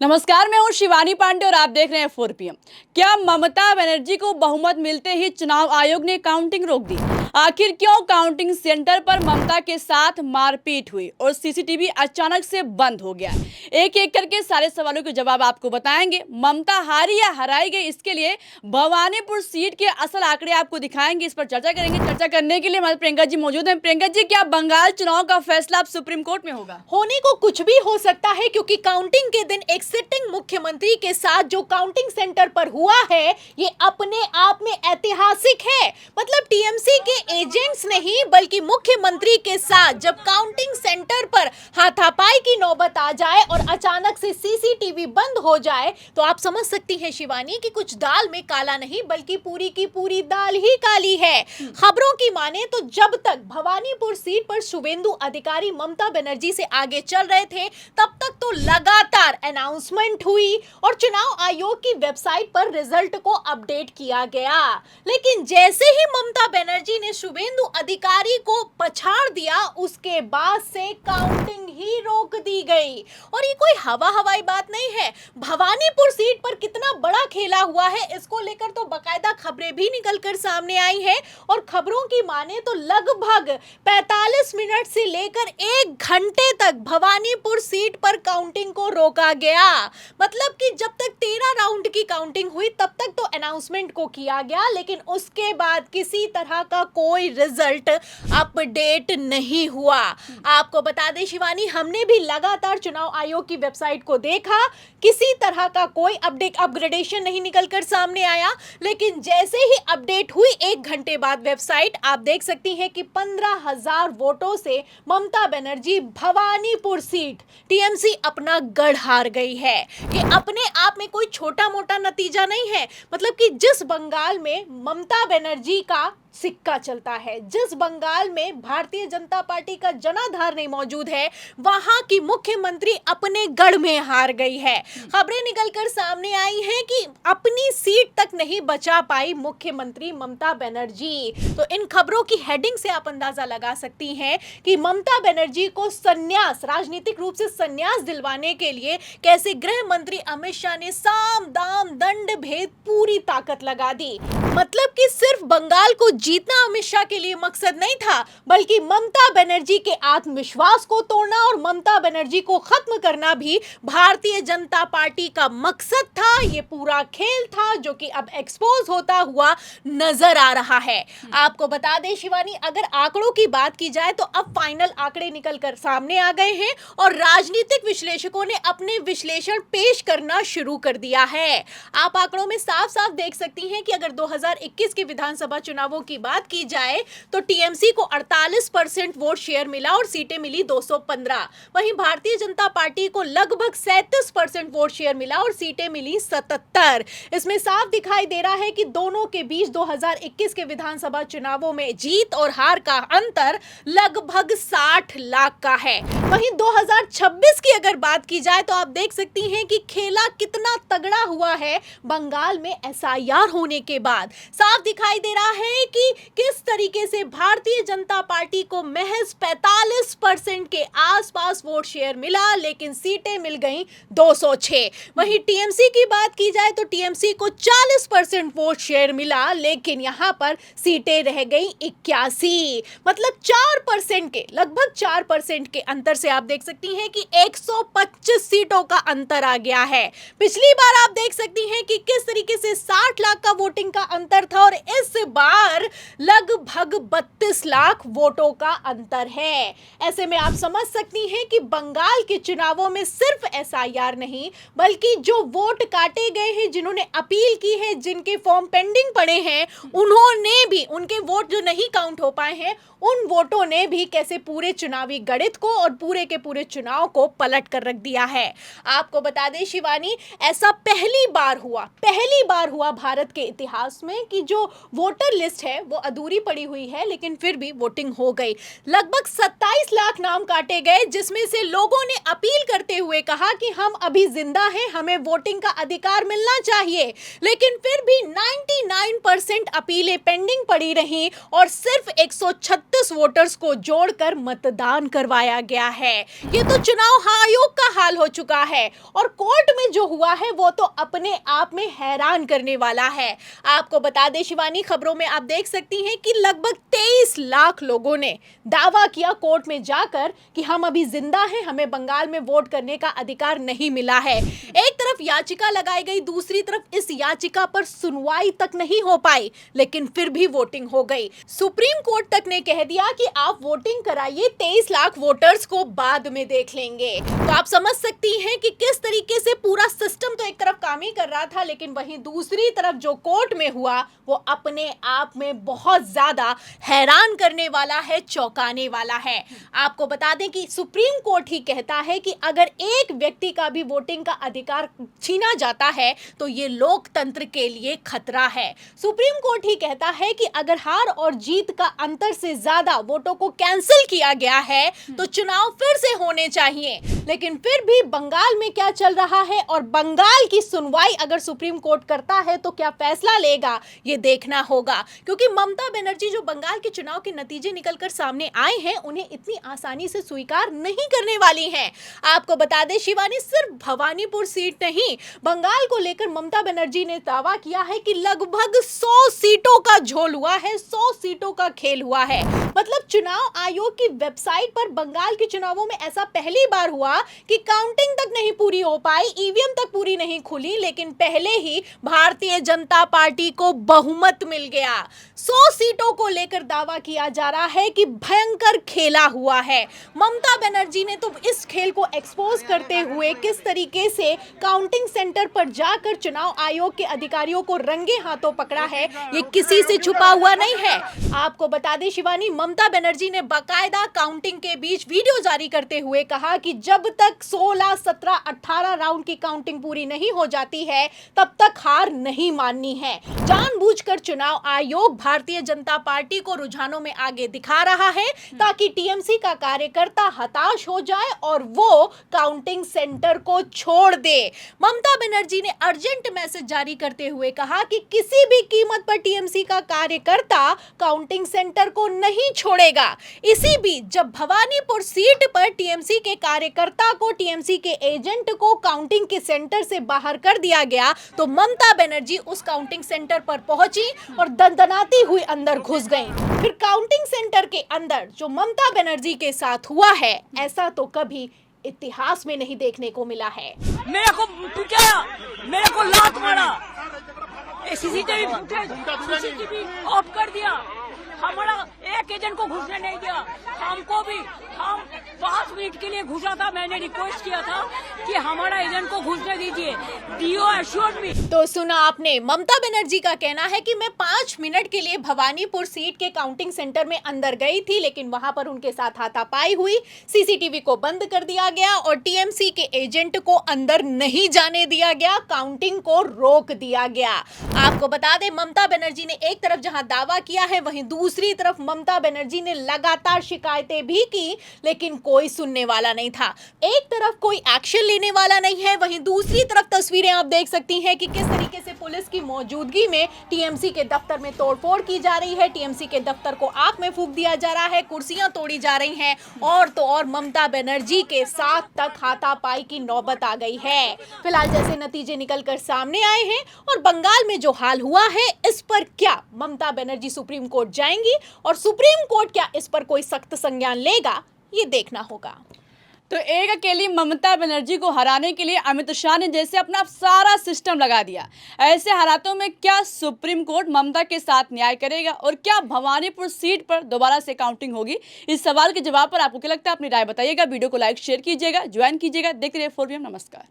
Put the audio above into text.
नमस्कार, मैं हूँ शिवानी पांडे और आप देख रहे हैं 4 PM। क्या ममता बनर्जी को बहुमत मिलते ही चुनाव आयोग ने काउंटिंग रोक दी? आखिर क्यों काउंटिंग सेंटर पर ममता के साथ मारपीट हुई और सीसीटीवी अचानक से बंद हो गया? एक एक करके सारे सवालों के जवाब आपको बताएंगे। ममता हारी या हराई गई, इसके लिए भवानीपुर सीट के असल आंकड़े आपको दिखाएंगे। इस पर चर्चा करेंगे। चर्चा करने के लिए हमारे प्रियंका जी मौजूद हैं। प्रियंका जी, क्या बंगाल चुनाव का फैसला अब सुप्रीम कोर्ट में होगा? होने को कुछ भी हो सकता है, क्योंकि काउंटिंग के दिन एक सिटिंग मुख्यमंत्री के साथ जो काउंटिंग सेंटर पर हुआ है, ये अपने आप में ऐतिहासिक है। मतलब टीएमसी के एजेंट्स नहीं, बल्कि मुख्यमंत्री के साथ जब काउंटिंग सेंटर पर हाथापाई की नौबत आ जाए और अचानक से सीसीटीवी बंद हो जाए, तो आप समझ सकती हैं शिवानी कि कुछ दाल में काला नहीं, बल्कि पूरी की पूरी दाल ही काली है। खबरों की माने तो जब तक भवानीपुर सीट पर शुभेंदु अधिकारी ममता बनर्जी से आगे चल रहे थे, तब तक तो लगातार अनाउंसमेंट हुई और चुनाव आयोग की वेबसाइट पर रिजल्ट को अपडेट किया गया। लेकिन जैसे ही ममता बनर्जी ने शुभेंदु अधिकारी को पछाड़ दिया, उसके बाद से काउंटिंग ही रोक दी गई। और ये कोई हवाई बात नहीं है। भवानीपुर सीट पर कितना बड़ा खेला हुआ है, इसको लेकर तो बकायदा खबरें भी निकलकर सामने आई है। और खबरों की माने तो लगभग 45 मिनट से लेकर 1 घंटे तक भवानीपुर सीट पर काउंटिंग को रोका गया। मतलब कि जब तक 13 राउंड की काउंटिंग हुई, तब तक तो अनाउंसमेंट को किया गया, लेकिन उसके बाद किसी तरह का कोई रिजल्ट अपडेट नहीं हुआ। आपको बता दें शिवानी, हमने भी लगातार चुनाव आयोग की वेबसाइट को देखा, किसी तरह का कोई अपग्रेडेशन नहीं निकलकर सामने आया। लेकिन जैसे ही अपडेट हुई 1 घंटे बाद वेबसाइट, आप देख सकती हैं कि 15,000 वोटों से ममता बनर्जी भवानीपुर सीट टीएमसी अपना गढ़ हार गई है। ये अपने आप में कोई छोटा मोटा नतीजा नहीं है। मतलब कि जिस बंगाल में ममता बनर्जी का सिक्का चलता है, जिस बंगाल में भारतीय जनता पार्टी का जनाधार नहीं मौजूद है, वहां की मुख्यमंत्री अपने गढ़ में हार गई है। खबरें निकलकर सामने आई हैं कि अपनी सीट तक नहीं बचा पाई मुख्यमंत्री ममता बनर्जी। तो इन खबरों की हेडिंग से आप अंदाजा लगा सकती हैं कि ममता बनर्जी को संन्यास, राजनीतिक रूप से संन्यास दिलवाने के लिए कैसे गृह मंत्री अमित शाह ने साम दाम दंड भेद पूरी ताकत लगा दी। मतलब कि सिर्फ बंगाल को जीतना अमित शाह के लिए मकसद नहीं था, बल्कि ममता बनर्जी के आत्मविश्वास को तोड़ना और ममता बनर्जी को खत्म करना भी भारतीय जनता पार्टी का मकसद था। ये पूरा खेल था जो कि अब एक्सपोज होता हुआ नजर आ रहा है। आपको बता दें शिवानी, अगर आंकड़ों की बात की जाए तो अब फाइनल आंकड़े निकलकर सामने आ गए हैं और राजनीतिक विश्लेषकों ने अपने विश्लेषण पेश करना शुरू कर दिया है। आप आंकड़ों में साफ साफ देख सकती हैं कि अगर 2021 के विधानसभा चुनावों की बात की जाए तो टीएमसी को 48% वोट शेयर मिला और सीटें मिली 215। वहीं भारतीय जनता पार्टी को लगभग 37% वोट शेयर मिला और सीटें मिली 77। इसमें साफ दिखाई दे रहा है कि दोनों के बीच 2021 के विधानसभा चुनावों में जीत और हार का अंतर लगभग 60 लाख का है। वहीं 2026 की अगर बात की जाए तो आप देख सकती हैं कि खेला कितना तगड़ा हुआ है। बंगाल में एसआईआर होने के बाद साफ दिखाई दे रहा है कि किस तरीके से भारतीय जनता पार्टी को महज 45% के आसपास वोट शेयर मिला, लेकिन सीटें मिल गई 206। वहीं टीएमसी की बात की जाए तो टीएमसी को 40% वोट शेयर मिला, लेकिन यहां पर सीटें रह गई 81। मतलब 4% के, लगभग 4% के अंतर से आप देख सकती हैं कि 125 सीटों का अंतर आ गया है। पिछली बार आप देख सकती हैं कि किस तरीके से 60 लाख का वोटिंग का अंतर था और इस बार लगभग 32 लाख वोटों का अंतर है। ऐसे में आप समझ सकती हैं कि बंगाल के चुनावों में सिर्फ एसआईआर नहीं, बल्कि जो वोट काटे गए हैं, जिन्होंने अपील की है, जिनके फॉर्म पेंडिंग पड़े हैं, उन्होंने भी, उनके वोट जो नहीं काउंट हो पाए हैं, उन वोटों ने भी कैसे पूरे चुनावी गणित को और पूरे के पूरे चुनाव को पलट कर रख दिया है। आपको बता दें शिवानी, ऐसा पहली बार हुआ भारत के इतिहास में कि जो वोटर लिस्ट है है वो अधूरी पड़ी हुई है, लेकिन फिर भी वोटिंग हो गई। लगभग 27 लाख नाम काटे गए, जिसमें से लोगों ने अपील करते हुए कहा कि हम अभी जिंदा हैं, हमें वोटिंग का अधिकार मिलना चाहिए। लेकिन फिर भी 99% अपीलें पेंडिंग पड़ी रहीं और सिर्फ 136 वोटर्स को जोड़कर मतदान करवाया गया है। ये तो चुनाव आयोग का हाल हो चुका है और कोर्ट में जो हुआ है वो तो अपने आप में हैरान करने वाला है। आपको बता दें शिवानी, खबरों में आप देख सकती हैं कि लगभग 23 लाख लोगों ने दावा किया कोर्ट में जाकर कि हम अभी जिंदा हैं, हमें बंगाल में वोट करने का अधिकार नहीं मिला है। एक तरफ याचिका लगाई गई, दूसरी तरफ इस याचिका पर सुनवाई तक नहीं हो पाई, लेकिन फिर भी वोटिंग हो गई। सुप्रीम कोर्ट तक ने कह दिया कि आप वोटिंग कराइए, 23 लाख वोटर्स को बाद में देख लेंगे। तो आप समझ सकती हैं कि किस तरीके से पूरा सिस्टम तो एक तरफ काम ही कर रहा था, लेकिन वहीं दूसरी तरफ जो कोर्ट में हुआ वो अपने आप में बहुत ज्यादा हैरान करने वाला है, चौंकाने वाला है। आपको बता दें कि सुप्रीम कोर्ट ही कहता है कि अगर एक व्यक्ति का भी वोटिंग का अधिकार छीना जाता है तो ये लोकतंत्र के लिए खतरा है। सुप्रीम कोर्ट ही कहता है कि अगर हार और जीत का अंतर से ज्यादा वोटों को कैंसिल किया गया है तो चुनाव फिर से होने चाहिए। लेकिन फिर भी बंगाल में क्या चल रहा है और बंगाल की सुनवाई अगर सुप्रीम कोर्ट करता है तो क्या फैसला लेगा, ये देखना होगा। क्योंकि ममता बनर्जी जो बंगाल के चुनाव के नतीजे निकलकर सामने आए हैं उन्हें इतनी आसानी से स्वीकार नहीं करने वाली हैं। आपको बता दें शिवानी, सिर्फ भवानीपुर सीट नहीं, बंगाल को लेकर ममता बनर्जी ने दावा किया है कि लगभग 100 सीटों का झोल हुआ है, 100 सीटों का खेल हुआ है। मतलब चुनाव आयोग की वेबसाइट पर बंगाल के चुनावों में ऐसा पहली बार हुआ कि काउंटिंग तक नहीं पूरी हो पाई, ईवीएम तक पूरी नहीं खुली, लेकिन पहले ही भारतीय जनता पार्टी को बहुमत मिल गया। 100 सीटों को लेकर दावा किया जा रहा है कि भयंकर खेला हुआ है। ममता बनर्जी ने तो इस खेल को एक्सपोज करते हुए किस तरीके से काउंटिंग सेंटर पर जाकर चुनाव आयोग के अधिकारियों को रंगे हाथों पकड़ा है, ये किसी से छुपा हुआ नहीं है। आपको बता दें शिवानी, ममता बनर्जी ने बाकायदा काउंटिंग के बीच वीडियो जारी करते हुए कहा कि जब तक 16, 17, 18 राउंड की काउंटिंग पूरी नहीं हो जाती है तब तक हार नहीं माननी है। जानबूझकर चुनाव आयोग भारतीय जनता पार्टी को रुझानों में आगे दिखा रहा है ताकि टीएमसी का कार्यकर्ता हताश हो जाए और वो काउंटिंग सेंटर को छोड़ दे। ममता बनर्जी ने अर्जेंट मैसेज जारी करते हुए कहा कि किसी भी कीमत पर टीएमसी का कार्यकर्ता काउंटिंग सेंटर को नहीं छोड़ेगा। इसी बीच जब भवानीपुर सीट पर टीएमसी के कार्यकर्ता को, टीएमसी के एजेंट को काउंटिंग के सेंटर से बाहर कर दिया गया तो ममता बनर्जी उस काउंटिंग सेंटर पर पहुंची और दंदनाती हुई अंदर घुस गईं। फिर काउंटिंग सेंटर के अंदर जो ममता बनर्जी के साथ हुआ है, ऐसा तो कभी इतिहास में नहीं देखने को मिला है। मेरे को पिटाया, मेरे को लात मारा, सीसीटीवी ऑफ कर दिया, हमारा एक एजेंट को घुसने नहीं दिया, हमको भी, हम 5 मिनट के लिए घुसा था, मैंने रिक्वेस्ट किया था कि हमारा एजेंट को घुसने दीजिए, डीओ एश्योर्ड मी। तो सुना आपने, ममता बनर्जी का कहना है कि मैं 5 मिनट के लिए भवानीपुर सीट के काउंटिंग सेंटर में अंदर गई थी, लेकिन वहां पर उनके साथ हाथापाई हुई, सीसीटीवी को बंद कर दिया गया और टीएमसी के एजेंट को अंदर नहीं जाने दिया गया, काउंटिंग को रोक दिया गया। आपको बता दें ममता बनर्जी ने एक तरफ जहां दावा किया है, वहीं दूसरी तरफ ममता बनर्जी ने लगातार शिकायतें भी की, लेकिन कोई सुनने वाला नहीं था। एक तरफ कोई एक्शन लेने वाला नहीं है, वहीं दूसरी तरफ तस्वीरें आप देख सकती हैं कि किस तरीके से पुलिस की मौजूदगी में टीएमसी के दफ्तर में तोड़फोड़ की जा रही है, टीएमसी के दफ्तर को आग में फूंक दिया जा रहा है, कुर्सियां तोड़ी जा रही हैं और तो और ममता बनर्जी के साथ तक हाथापाई की नौबत आ गई है। फिलहाल जैसे नतीजे निकलकर सामने आए हैं और बंगाल में जो हाल हुआ है, इस पर क्या ममता बनर्जी सुप्रीम कोर्ट जाएंगी और सुप्रीम कोर्ट क्या इस पर कोई सख्त संज्ञान लेगा, ये देखना होगा। तो एक अकेली ममता बनर्जी को हराने के लिए अमित शाह ने जैसे अपना सारा सिस्टम लगा दिया, ऐसे हालातों में क्या सुप्रीम कोर्ट ममता के साथ न्याय करेगा और क्या भवानीपुर सीट पर दोबारा से काउंटिंग होगी? इस सवाल के जवाब पर आपको क्या लगता है, अपनी राय बताइएगा। वीडियो को लाइक शेयर कीजिएगा, ज्वाइन कीजिएगा। देखते रहिए 4PM। नमस्कार।